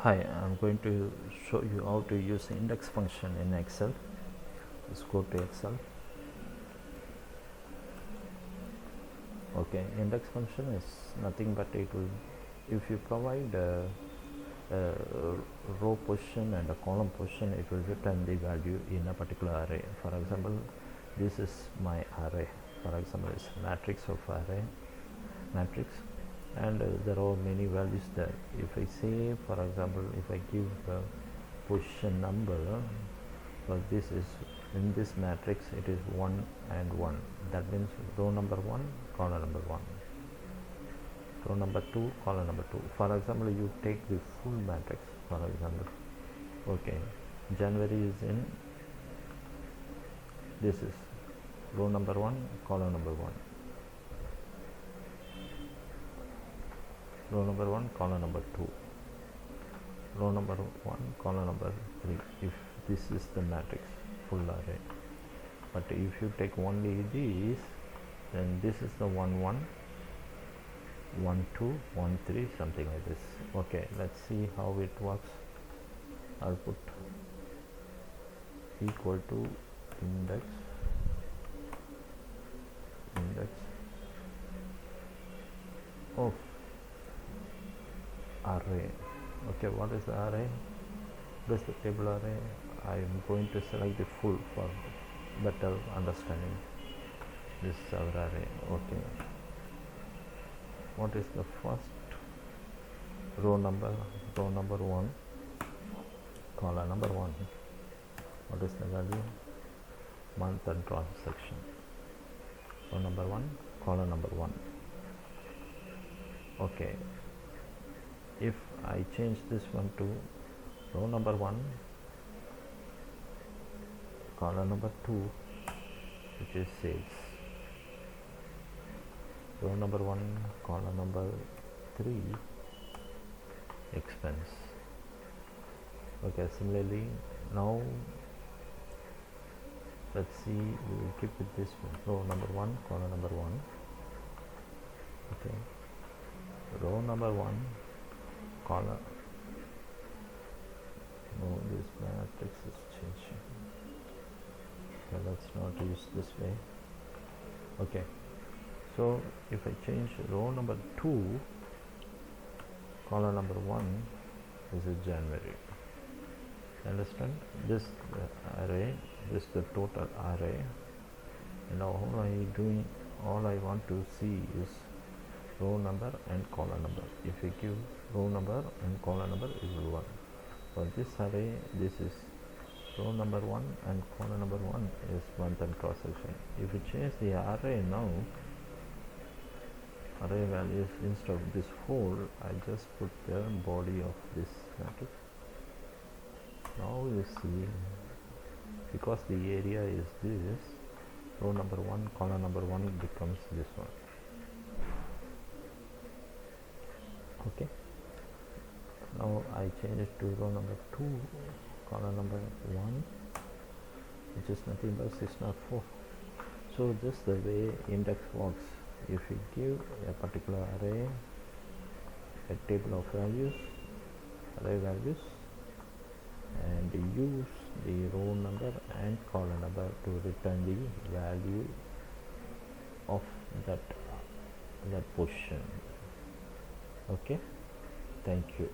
Hi, I'm going to show you how to use index function in Excel. Let's go to Excel. Okay, index function is nothing but it will, if you provide a row position and a column position, it will return the value in a particular array. For example, this is my array. For example, it's a matrix of array matrix, and there are many values there. If I say, for example, if I give a position number, so this is in this matrix, it is 1 and 1. That means row number 1, column number 1, row number 2, column number 2. For example, you take the full matrix, for example. Okay, January is in, this is row number 1, column number 1, row number 1, column number 2, row number 1, column number 3, if this is the matrix full array. But if you take only these, then this is the 1 1 1 2 1 3, something like this. Okay, let's see how it works. I'll put equal to index of array. Okay, what is the array? This is the table array. I am going to select the full for better understanding. This is our array. Okay, what is the first row number? Row number 1, column number 1. What is the value? Month and transaction. Row number 1, column number 1. Okay, if I change this one to row number 1, column number 2, which is sales, row number 1, column number 3, expense. Okay, similarly, now let's see, we will keep it this one, row number 1, column number 1. Okay, row number 1, column, no, this matrix is changing. Okay, let's not use this way. Okay, so if I change row number 2, column number 1, this is January. Understand? This array, this is the total array. And now all I want to see is row number and column number. If you give row number and column number, it will 1. For this array, this is row number 1 and column number 1 is month and transaction. If you change the array now, array values, instead of this whole, I just put the body of this matrix. Now you see, because the area is this, row number 1, column number 1 becomes this one. Okay, now I change it to row number 2, column number 1, which is nothing but 604. So just the way index works. If you give a particular array a table of values, array values, and use the row number and column number to return the value of that position. Okay, thank you.